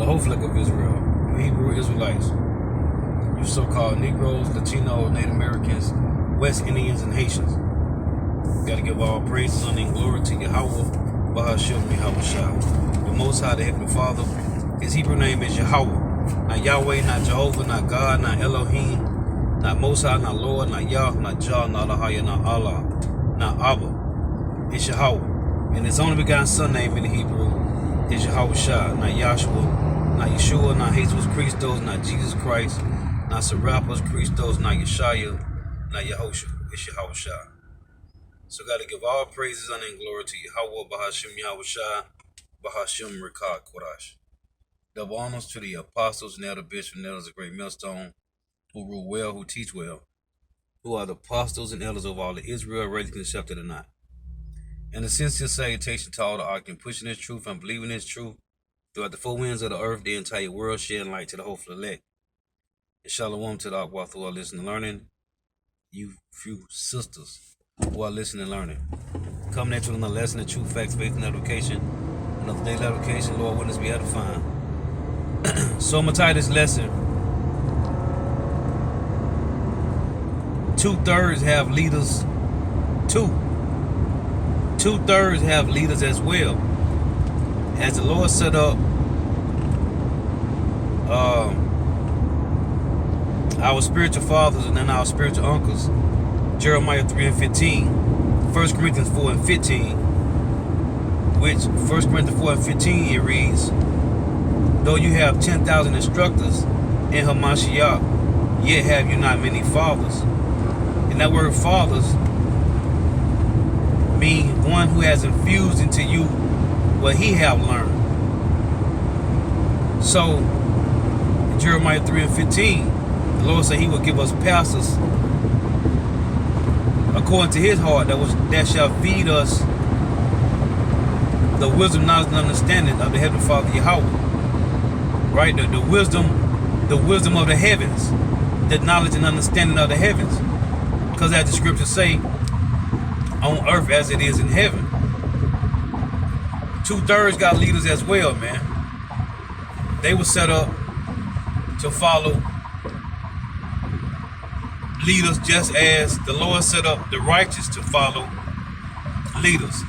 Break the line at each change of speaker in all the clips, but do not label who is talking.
the whole flag of Israel, you Hebrew Israelites, you so-called Negroes, Latinos, Native Americans, West Indians, and Haitians. You got to give all praises, honor, and glory to Yahweh, Bahashim, Yahushua, the Most High, the Heavenly Father. His Hebrew name is Yahweh, not Yahweh, not Jehovah, not God, not Elohim, not Most High, not Lord, not Yah, not Jah, not Ahaya, not Allah, not Abba. It's Yahweh, and His only begotten Son name in the Hebrew is Yahushua, not Yahshua, not Yeshua, not Jesus Christos, not Jesus Christ, not Serapis Christos, not Yeshaya, not Yahushua. It's Yahushua. So got to give all praises, honor, and glory to Yahweh, Bahashim, Yahushua, Bahashim, Rikah, Kodash. Double honors to the apostles and elder bishops and elders of Great Millstone, who rule well, who teach well, who are the apostles and elders of all of Israel, ready to accept it or not. And a sincere salutation to all the arc and pushing this truth and believing this truth throughout the four winds of the earth, the entire world, shedding light to the hopeful elect. And shalom to the arc who are listening and learning, you few sisters who are listening and learning. Coming at you with a lesson of truth, facts, faith, and education. Another daily education, Lord, witness be edifying. So I'm going to tie this lesson. 2/3 have leaders. Two-thirds have leaders as well. As the Lord set up our spiritual fathers and then our spiritual uncles, Jeremiah 3:15, 1 Corinthians 4:15, which 1 Corinthians 4:15 it reads, though you have 10,000 instructors in Hamashiach, yet have you not many fathers. And that word fathers means one who has infused into you what he have learned. So Jeremiah 3:15, the Lord said He will give us pastors according to His heart that shall feed us the wisdom, knowledge, and understanding of the Heavenly Father Yahweh. Right? The wisdom of the heavens, the knowledge and understanding of the heavens. Because as the scriptures say, on earth as it is in heaven. 2/3 got leaders as well, man. They were set up to follow leaders just as the Lord set up the righteous to follow leaders.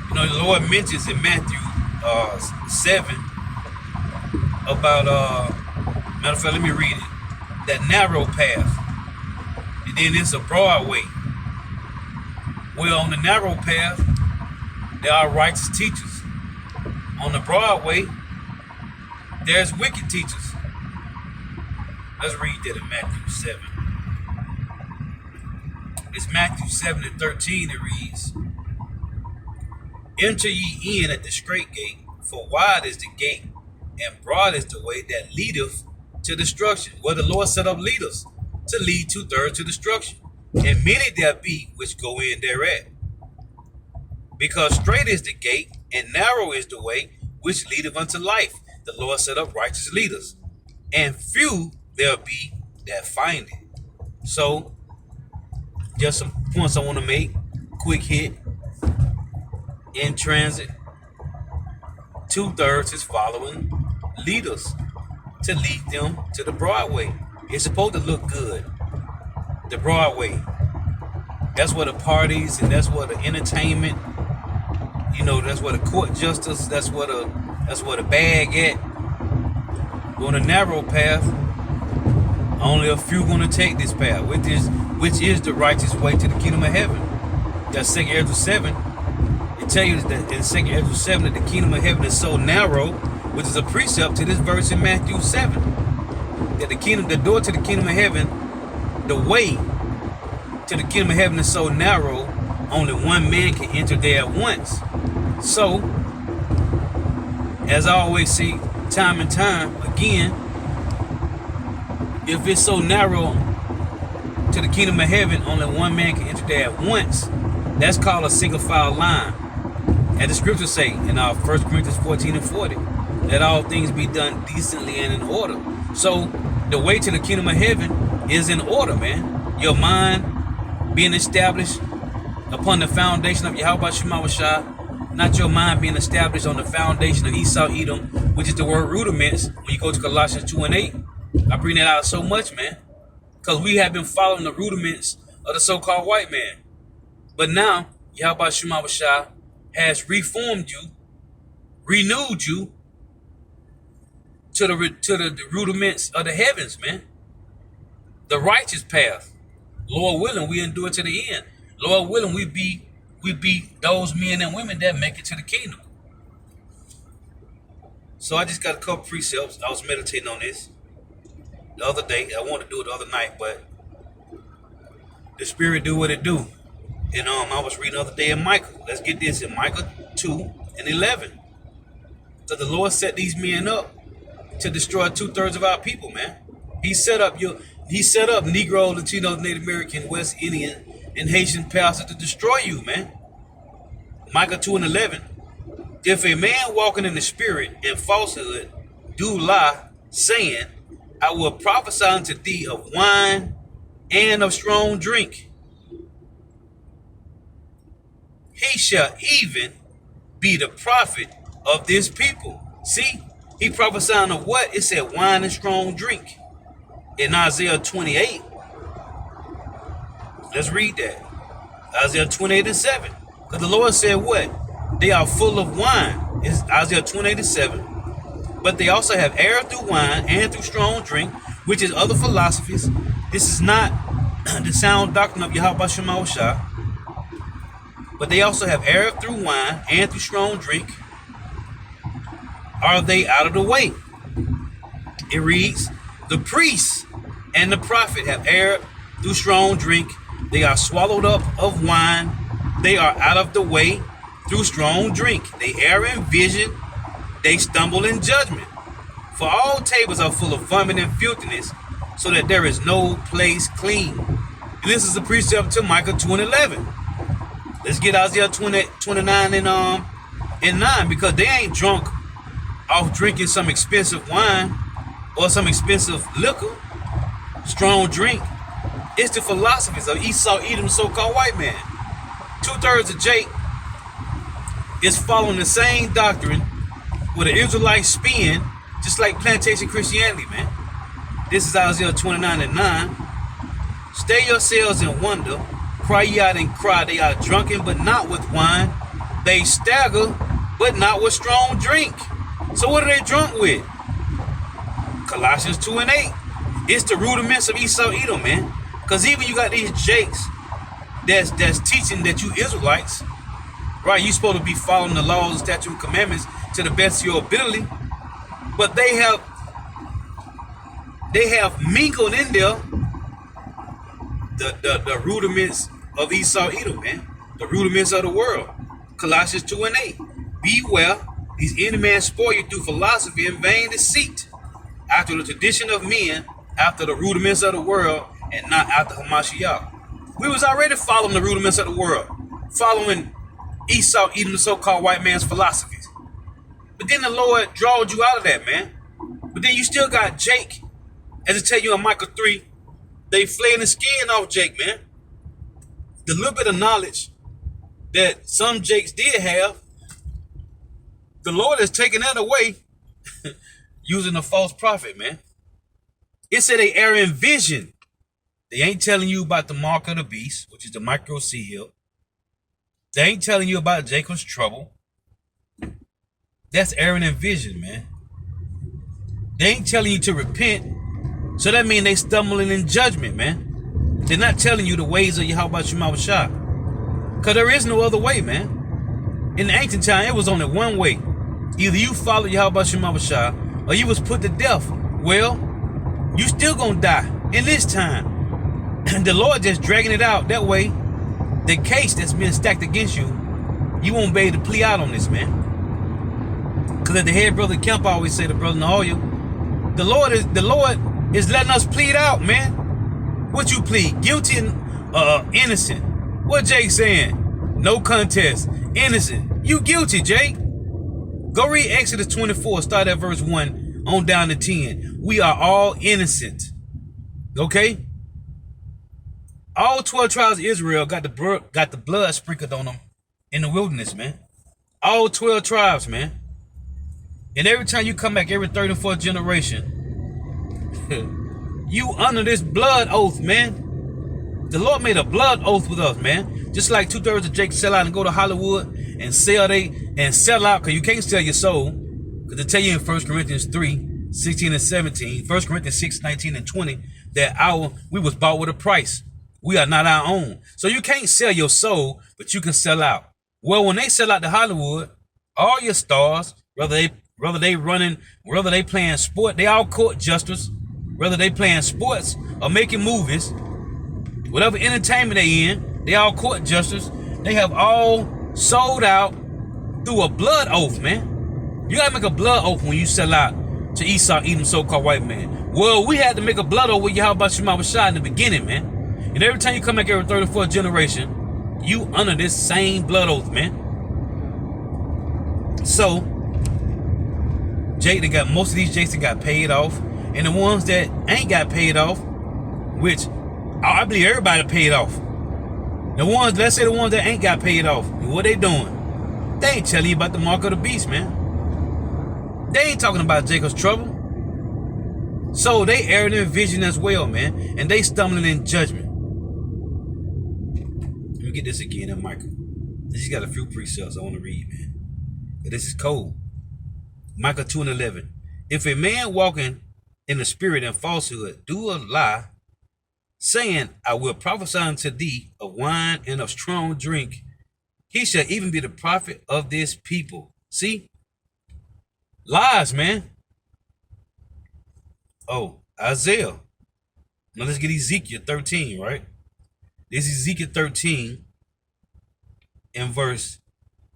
You know, the Lord mentions in Matthew 7 about, matter of fact, let me read it. That narrow path. And then it's a broad way. Well, on the narrow path, there are righteous teachers. On the broad way, there's wicked teachers. Let's read that in Matthew 7. It's Matthew 7:13. It reads, enter ye in at the strait gate, for wide is the gate, and broad is the way that leadeth to destruction. Well, the Lord set up leaders to lead 2/3 to destruction. And many there be which go in thereat. Because straight is the gate, and narrow is the way which leadeth unto life. The Lord set up righteous leaders, and few there be that find it. So, just some points I want to make. Quick hit. In transit. 2/3 is following leaders to lead them to the Broadway. It's supposed to look good. The Broadway. That's where the parties and that's where the entertainment. You know, that's where the court justice. That's where the bag at. On a narrow path, only a few gonna take this path, which is the righteous way to the kingdom of heaven. That's 2 Ezra 7. It tells you that in 2 Ezra 7 that the kingdom of heaven is so narrow, which is a precept to this verse in Matthew 7. That the door to the kingdom of heaven, the way to the kingdom of heaven is so narrow, only one man can enter there at once. So, as I always say, time and time again, if it's so narrow to the kingdom of heaven, only one man can enter there at once. That's called a single file line. As the scriptures say in 1 Corinthians 14:40, let all things be done decently and in order. So the way to the kingdom of heaven is in order, man. Your mind being established upon the foundation of Yahweh Shema Shah, not your mind being established on the foundation of Esau, Edom, which is the word rudiments. When you go to Colossians 2 and 8, I bring that out so much, man, because we have been following the rudiments of the so-called white man. But now, Yahweh Shema Shah has reformed you, renewed you to the rudiments of the heavens, man. The righteous path. Lord willing, we endure to the end. Lord willing, we be those men and women that make it to the kingdom. So I just got a couple precepts. I was meditating on this the other day. I wanted to do it the other night, but the Spirit do what it do. And I was reading the other day in Micah. Let's get this in Micah 2 and 11. So the Lord set these men up to destroy 2/3 of our people, man. He set up Negro, Latino, Native American, West Indian, and Haitian pastors to destroy you, man. Micah 2 and 11. If a man walking in the spirit and falsehood do lie, saying, I will prophesy unto thee of wine and of strong drink, he shall even be the prophet of this people. See, he prophesying of what? It said wine and strong drink. In Isaiah 28, let's read that. Isaiah 28 and 7. Because the Lord said what? They are full of wine. It's Isaiah 28 and 7. But they also have error through wine and through strong drink, which is other philosophies. This is not the sound doctrine of Yahweh Shema Shah. But they also have error through wine and through strong drink. Are they out of the way? It reads, the priests and the prophet have erred through strong drink. They are swallowed up of wine. They are out of the way through strong drink. They err in vision. They stumble in judgment. For all tables are full of vomit and filthiness, so that there is no place clean. And this is a precept to Micah 2 and 11. Let's get Isaiah 29 and 9, because they ain't drunk off drinking some expensive wine or some expensive liquor, strong drink. It's the philosophies of Esau, Edom, so-called white man. 2/3 of Jake is following the same doctrine with an Israelite spin, just like plantation Christianity, man. This is Isaiah 29 and 9. Stay yourselves in wonder, cry ye out and cry. They are drunken, but not with wine. They stagger, but not with strong drink. So what are they drunk with? Colossians 2 and 8. It's the rudiments of Esau, Edom, man. Because even you got these jakes that's teaching that you Israelites, right? You supposed to be following the laws, statutes, and commandments to the best of your ability. But they have mingled in there the rudiments of Esau, Edom, man. The rudiments of the world. Colossians 2 and 8. Beware, these enemy men spoil you through philosophy and vain deceit, after the tradition of men, after the rudiments of the world, and not after Hamashiach. We was already following the rudiments of the world, following Esau, Edom, the so-called white man's philosophies. But then the Lord drawed you out of that, man. But then you still got Jake, as it tell you in Micah 3, they flaying the skin off Jake, man. The little bit of knowledge that some Jakes did have, the Lord has taken that away using a false prophet, man. It said they err in vision. They ain't telling you about the mark of the beast, which is the micro seal. They ain't telling you about Jacob's trouble. That's erring in vision, man. They ain't telling you to repent. So that means they stumbling in judgment, man. They're not telling you the ways of Yahweh Shema Shah. Because there is no other way, man. In the ancient time, it was only one way. Either you follow Yahweh Shema Shah or you was put to death. Well, you still gonna die in this time. And the Lord just dragging it out. That way, the case that's been stacked against you, you won't be able to plea out on this, man. Because as the head brother Kemp always say to Brother Nahoya, the Lord is letting us plead out, man. What you plead? Guilty and innocent. What Jake saying? No contest. Innocent. You guilty, Jake. Go read Exodus 24, start at verse 1 on down to 10. We are all innocent. Okay? All 12 tribes of Israel got the blood sprinkled on them in the wilderness, man. All 12 tribes, man. And every time you come back, every third and fourth generation, you under this blood oath, man. The Lord made a blood oath with us, man. Just like 2/3 of Jake sell out and go to Hollywood and sell out, because you can't sell your soul. Because they tell you in 1 Corinthians 3:16 and 17, 1 Corinthians 6:19 and 20, that we was bought with a price. We are not our own. So you can't sell your soul, but you can sell out. Well, when they sell out to Hollywood, all your stars, whether they running, whether they playing sport, they all court jesters. Whether they playing sports or making movies, whatever entertainment they in, they all court jesters. They have all sold out through a blood oath, man. You gotta make a blood oath when you sell out to Esau, Edom, so-called white man. Well, we had to make a blood oath with Yahweh Shema Shah in the beginning, man. And every time you come back every third or fourth generation, you under this same blood oath, man. So, most of these Jakes that got paid off. And the ones that ain't got paid off, which I believe everybody paid off. Let's say the ones that ain't got paid off, what they doing? They ain't telling you about the mark of the beast, man. They ain't talking about Jacob's trouble. So they erring in vision as well, man. And they stumbling in judgment. Let me get this again in Micah. This just got a few precepts I want to read, man. But this is cold. Micah 2:11. If a man walking in the spirit and falsehood do a lie, saying, I will prophesy unto thee of wine and of strong drink, he shall even be the prophet of this people. See? Lies, man. Oh, Isaiah. Now let's get Ezekiel 13, right? This is Ezekiel 13 in verse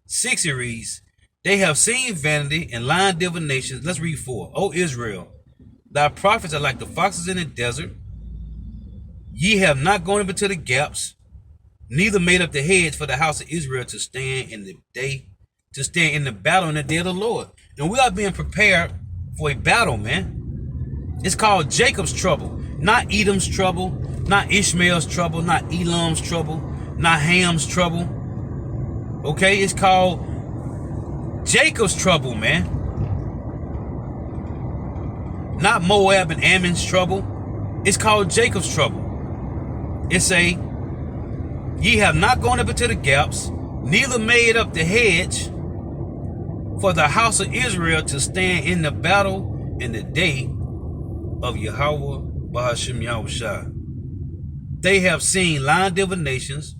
6. It reads, they have seen vanity and lying divinations. Let's read 4. O Israel, thy prophets are like the foxes in the desert. Ye have not gone up into the gaps, neither made up the hedge for the house of Israel to stand in the battle in the day of the Lord. And we are being prepared for a battle, man. It's called Jacob's trouble, not Edom's trouble, not Ishmael's trouble, not Elam's trouble, not Ham's trouble. Okay, it's called Jacob's trouble, man. Not Moab and Ammon's trouble. It's called Jacob's trouble. It say, ye have not gone up into the gaps, neither made up the hedge for the house of Israel to stand in the battle in the day of Yahweh Bahashim Yahushua. They have seen lying divinations.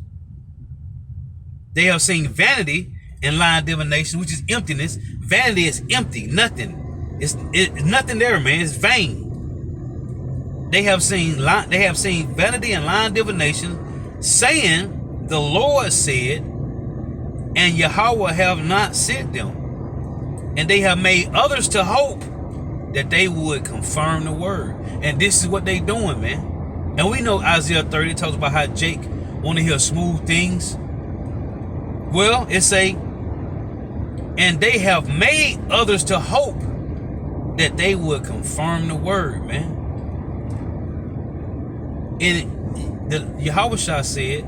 They have seen vanity and lying divination, which is emptiness. Vanity is empty, nothing. It's nothing there, man. It's vain. They have seen vanity and lying divination, saying, the Lord said, and Yahweh have not sent them. And they have made others to hope that they would confirm the word. And this is what they doing, man. And we know Isaiah 30 talks about how Jake want to hear smooth things. Well, it say, and they have made others to hope that they would confirm the word, man. And Yahweh said,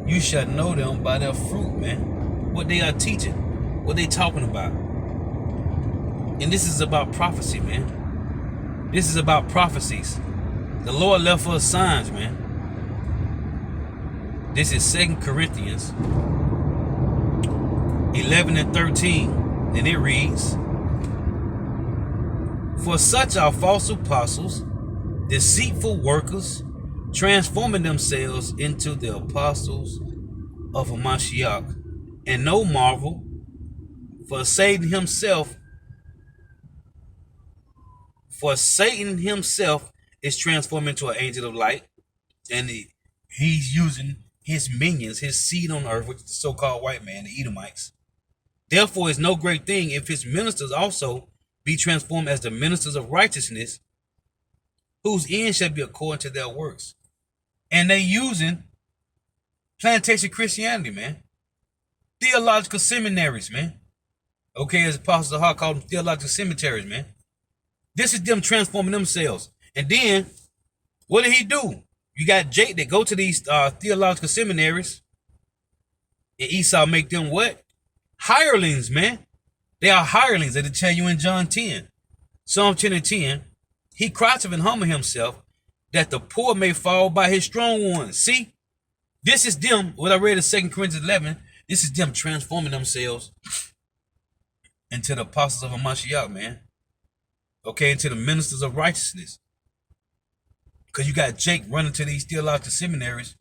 you shall know them by their fruit, man. What they are teaching, what they talking about. And this is about prophecy, man. This is about prophecies. The Lord left us signs, man. This is 2 Corinthians 11 and 13. And it reads, for such are false apostles, deceitful workers, transforming themselves into the apostles of Mashiach. And no marvel, for Satan himself is transformed into an angel of light, and he's using his minions, his seed on earth, which is the so-called white man, the Edomites. Therefore, it's no great thing if his ministers also be transformed as the ministers of righteousness, whose end shall be according to their works. And they using plantation Christianity, man. Theological seminaries, man. Okay, as Apostle Zahar called them, theological cemeteries, man. This is them transforming themselves. And then, what did he do? You got Jake that go to these theological seminaries, and Esau make them what? hirelings, man. They are hirelings. They tell you in John 10, Psalm 10 and 10, he cried and humbled himself that the poor may fall by his strong ones. See, this is them, what I read in 2 Corinthians 11, this is them transforming themselves into the apostles of Hamashiach, man. Okay, into the ministers of righteousness. Because you got Jake running to these theological seminaries,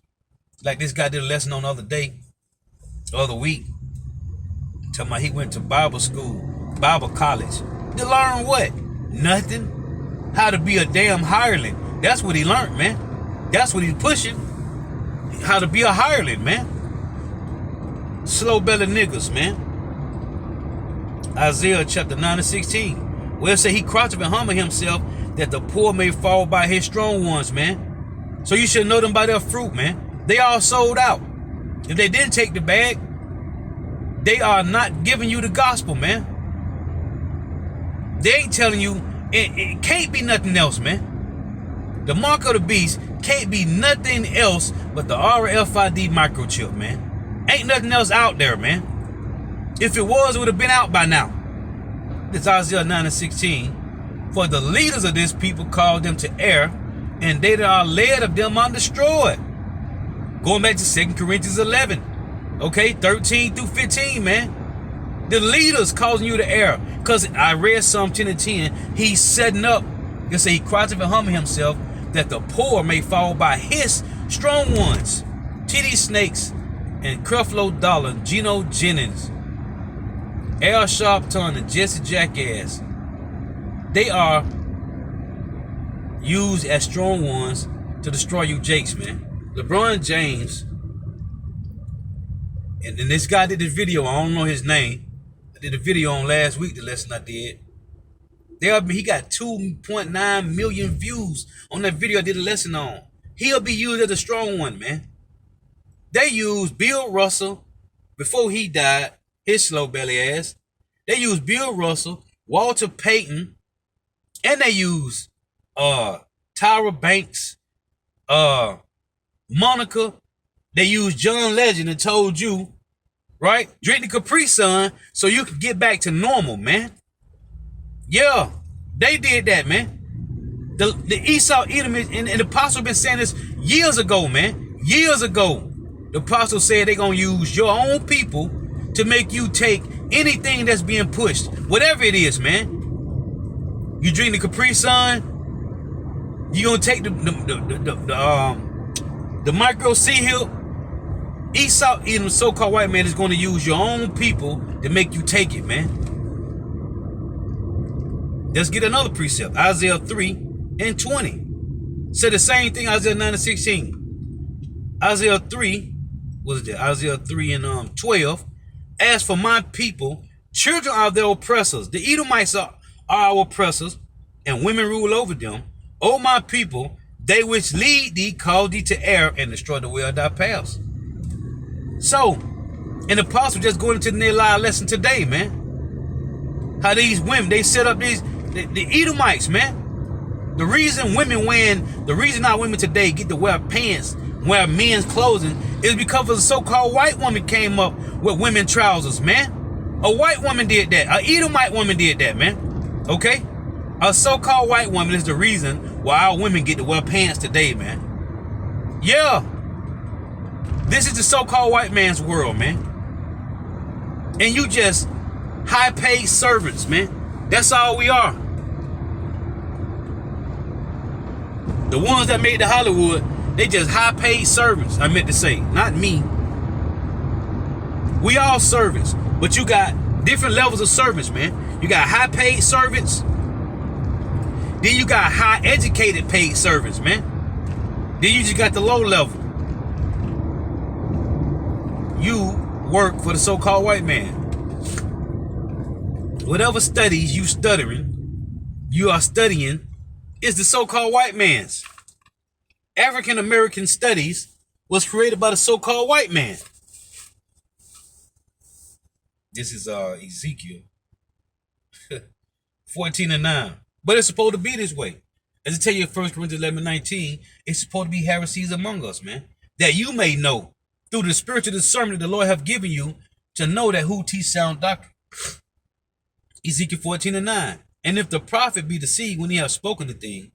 like this guy did a lesson on the other week. Talking about he went to Bible school, Bible college. To learn what? Nothing. How to be a damn hireling. That's what he learned, man. That's what he's pushing. How to be a hireling, man. Slow-bellied niggas, man. Isaiah chapter 9 and 16. Where it say he crouched and humbled himself that the poor may fall by his strong ones, man. So you should know them by their fruit, man. They all sold out. If they didn't take the bag, they are not giving you the gospel, man. They ain't telling you, it can't be nothing else, man. The mark of the beast can't be nothing else but the RFID microchip, man. Ain't nothing else out there, man. If it was, it would have been out by now. It's Isaiah 9 and 16. For the leaders of this people called them to err, and they that are led of them are destroyed. Going back to 2 Corinthians 11. Okay, 13 through 15, man. The leaders causing you to err. Because I read Psalm 10 and 10. He's setting up. You say he cries and humble himself that the poor may fall by his strong ones. T.D. Snakes and Creflo Dollar, Geno Jennings, Al Sharpton and Jesse Jackass, they are used as strong ones to destroy you jakes, man. LeBron James, and this guy did this video, I don't know his name. I did a video on last week, the lesson I did. He got 2.9 million views on that video I did a lesson on. He'll be used as a strong one, man. They used Bill Russell before he died, his slow belly ass. They used Bill Russell, Walter Payton, and they used Tyra Banks, Monica. They used John Legend and told you, right? Drink the Capri Sun so you can get back to normal, man. Yeah, they did that, man. The Esau Edom and the apostle been saying this years ago, man. Years ago. The apostle said they're going to use your own people to make you take anything that's being pushed. Whatever it is, man. You drink the Capri Sun, you going to take the micro sea hill. Esau Edom, so-called white man, is going to use your own people to make you take it, man. Let's get another precept. Isaiah 3 and 20. Said the same thing, Isaiah 9 and 16. Isaiah 3, what is that? Isaiah 3 and 12. As for my people, children are their oppressors. The Edomites are our oppressors, and women rule over them. O my people, they which lead thee call thee to err and destroy the way of thy paths. So, an apostle just going into their live lesson today, man. How these women, they set up the Edomites, man. The reason our women today get to wear pants, wear men's clothing, is because of the so-called white woman came up with women trousers, man. A white woman did that. A Edomite woman did that, man. Okay? A so-called white woman is the reason why our women get to wear pants today, man. Yeah. This is the so-called white man's world, man. And you just high-paid servants, man. That's all we are. The ones that made the Hollywood, they just high-paid servants, I meant to say. Not me. We all servants. But you got different levels of servants, man. You got high-paid servants. Then you got high-educated paid servants, man. Then you just got the low level. You work for the so-called white man. Whatever studies you are studying is the so-called white man's. African American studies was created by the so-called white man. This is Ezekiel 14 and 9. But it's supposed to be this way. As I tell you in 1 Corinthians 11:19, it's supposed to be heresies among us, man. That you may know through the spiritual discernment that the Lord have given you to know that who teach sound doctrine. Ezekiel 14:9. And if the prophet be deceived when he have spoken the thing,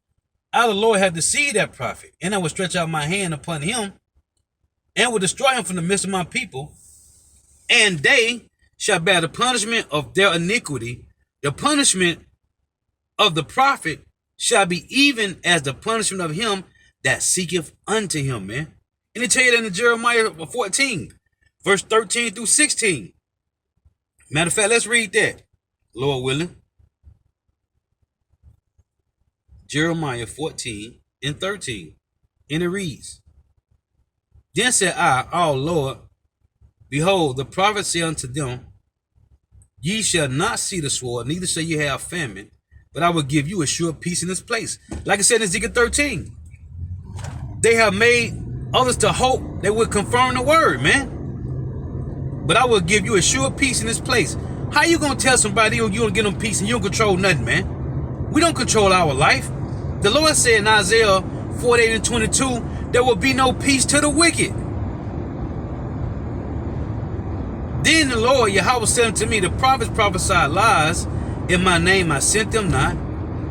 I the Lord have deceived that prophet, and I will stretch out my hand upon him, and will destroy him from the midst of my people, and they shall bear the punishment of their iniquity. The punishment of the prophet shall be even as the punishment of him that seeketh unto him, man. And they tell you that in Jeremiah 14, verse 13 through 16. Matter of fact, let's read that, Lord willing. Jeremiah 14 and 13. And it reads, Then said I, O Lord, behold, the prophet said unto them, Ye shall not see the sword, neither shall ye have famine, but I will give you a sure peace in this place. Like I said in Ezekiel 13, they have made others to hope they would confirm the word, man. But I will give you a sure peace in this place. How you gonna tell somebody you don't give them peace and you don't control nothing, man? We don't control our life. The Lord said in Isaiah 48 and 22, there will be no peace to the wicked. Then the Lord Yahweh said unto me, the prophets prophesied lies. In my name I sent them not,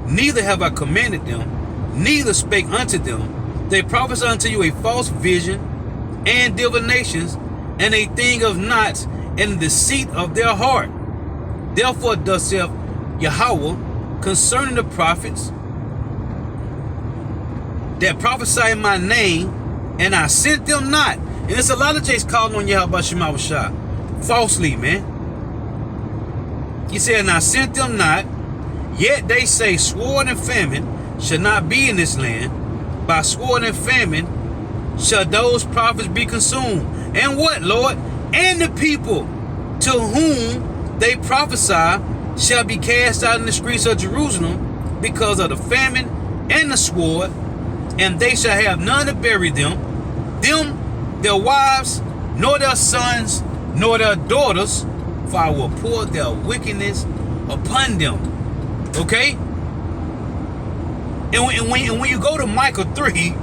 neither have I commanded them, neither spake unto them. They prophesy unto you a false vision and divinations, and a thing of naught, and the deceit of their heart. Therefore thus saith Yahweh concerning the prophets that prophesy in my name, and I sent them not. And there's a lot of J's calling on Yahweh Shema Shah falsely, man. He said, and I sent them not, yet they say sword and famine shall not be in this land. By sword and famine shall those prophets be consumed. And what, Lord? And the people to whom they prophesy shall be cast out in the streets of Jerusalem because of the famine and the sword, and they shall have none to bury them, their wives, nor their sons, nor their daughters, for I will pour their wickedness upon them. Okay? And when you go to Micah 3,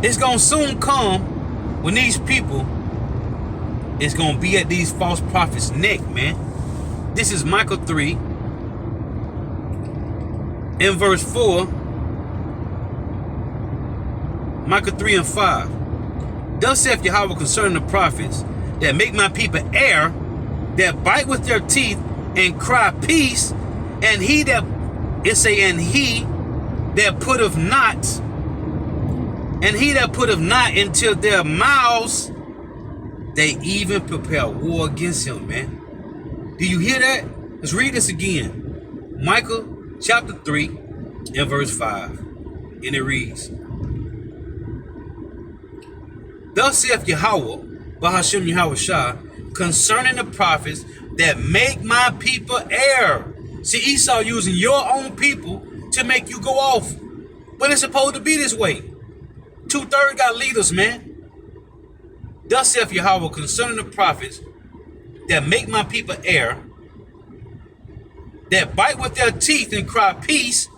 it's going to soon come when these people is going to be at these false prophets' neck, man. This is Micah 3 in verse 4. Micah 3 and 5. Thus saith Yahweh concerning the prophets that make my people err, that bite with their teeth and cry peace, and he that putteth not into their mouths, they even prepare war against him, man. Do you hear that? Let's read this again. Micah chapter 3 and verse 5. And it reads, Thus saith Yahweh, Bahashem Yahweh Shah, concerning the prophets that make my people err. See, Esau using your own people to make you go off. But it's supposed to be this way. 2/3 got leaders, man. Thus saith Yahweh concerning the prophets that make my people err, that bite with their teeth and cry peace.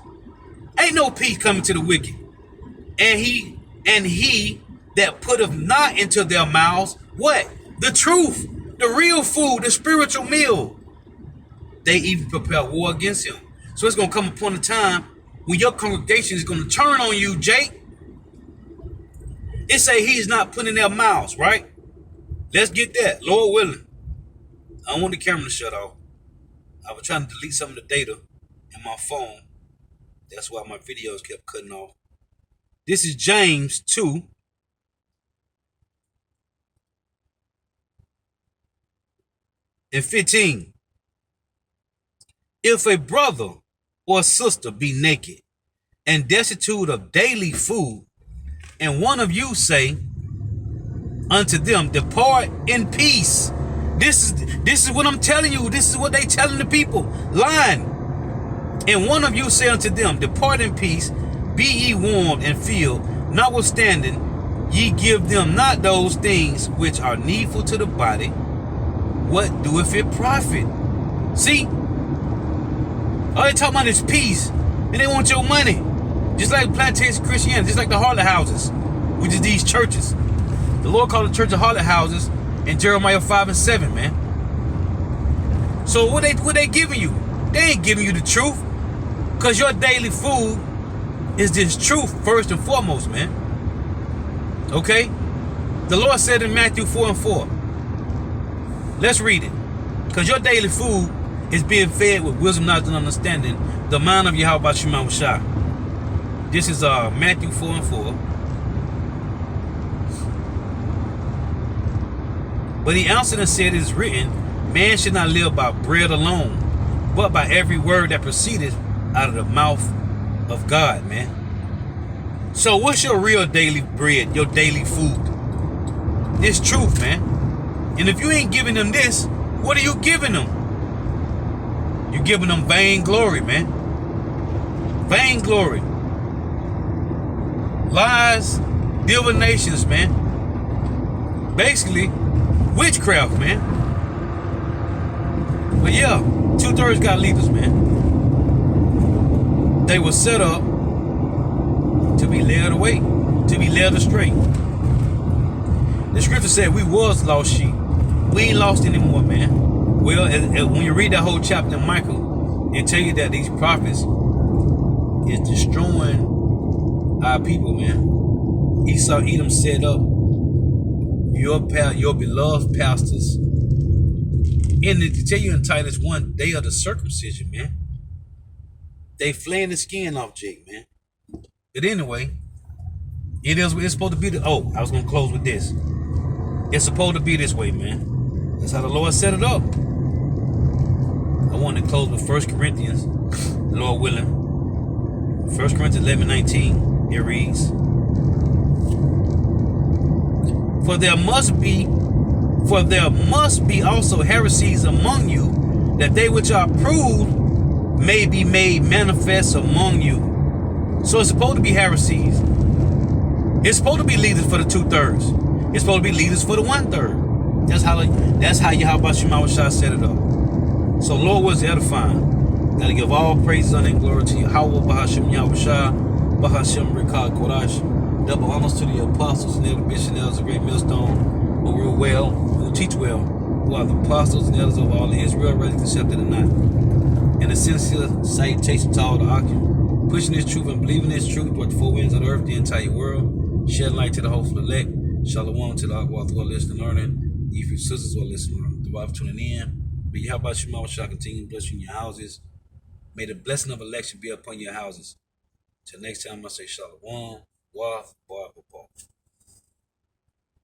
Ain't no peace coming to the wicked. And he that putteth not into their mouths, what? The truth, the real food, the spiritual meal. They even prepare war against him. So it's going to come upon a time when your congregation is going to turn on you, Jake. It say he's not putting in their mouths, right? Let's get that, Lord willing. I don't want the camera to shut off. I was trying to delete some of the data in my phone. That's why my videos kept cutting off. This is James 2. And 15. If a brother or sister be naked and destitute of daily food, and one of you say unto them, depart in peace. This is what I'm telling you. This is what they telling the people. Lying. And one of you say unto them, depart in peace, be ye warmed and filled, notwithstanding ye give them not those things which are needful to the body. What doeth it profit? See? All they talking about is peace, and they want your money. Just like plantation Christianity, just like the Harlot houses, which is these churches. The Lord called the church of harlot houses in Jeremiah 5 and 7, man. So what they giving you? They ain't giving you the truth. Because your daily food is this truth first and foremost, man. Okay? The Lord said in Matthew 4 and 4. Let's read it. Because your daily food is being fed with wisdom, knowledge, and understanding. The mind of Yahweh Shema Shah. This is Matthew 4 and 4. But he answered and said, it is written, man should not live by bread alone, but by every word that proceedeth out of the mouth of God, man. So what's your real daily bread, your daily food? This truth, man. And if you ain't giving them this, what are you giving them? You're giving them vainglory, man. Vainglory. Lies, divinations, man. Basically, witchcraft, man. But yeah, 2/3 got leaders, man. They were set up to be led away, to be led astray. The scripture said we was lost sheep. We ain't lost anymore, man. Well, when you read that whole chapter in Michael, it tell you that these prophets is destroying our people, man. Esau, Edom set up your beloved pastors. And to tell you in Titus 1, they are the circumcision, man. They flaying the skin off Jake, man. But anyway, it's supposed to be I was going to close with this. It's supposed to be this way, man. That's how the Lord set it up. I want to close with 1 Corinthians, Lord willing. 1 Corinthians 11:19, it reads, For there must be also heresies among you, that they which are proved may be made manifest among you. So it's supposed to be heresies. It's supposed to be leaders for the 2/3. It's supposed to be leaders for the 1/3. That's how Yahweh Shema Shah set it up. So Lord was edifying. Gotta give all praise, honor, and glory to Yahweh Bahashim Yahweh Shah, Bahashim Rikad Kodash. Double honors to the apostles and elder bishops and elders of Great Millstone, who rule well, who teach well, who are the apostles and elders of all of Israel, ready to accept it or not. And a sincere salutation to all the occupants, pushing this truth and believing this truth toward the four winds of the earth, the entire world, shed light to the hopeful elect. Shalom to the Akbar who are listening and learning. If your sisters who are listening and learning, the wife tuning in. May Yahweh Shema shall continue to bless you in your houses. May the blessing of election be upon your houses. Till next time, I say Shalom. Wa.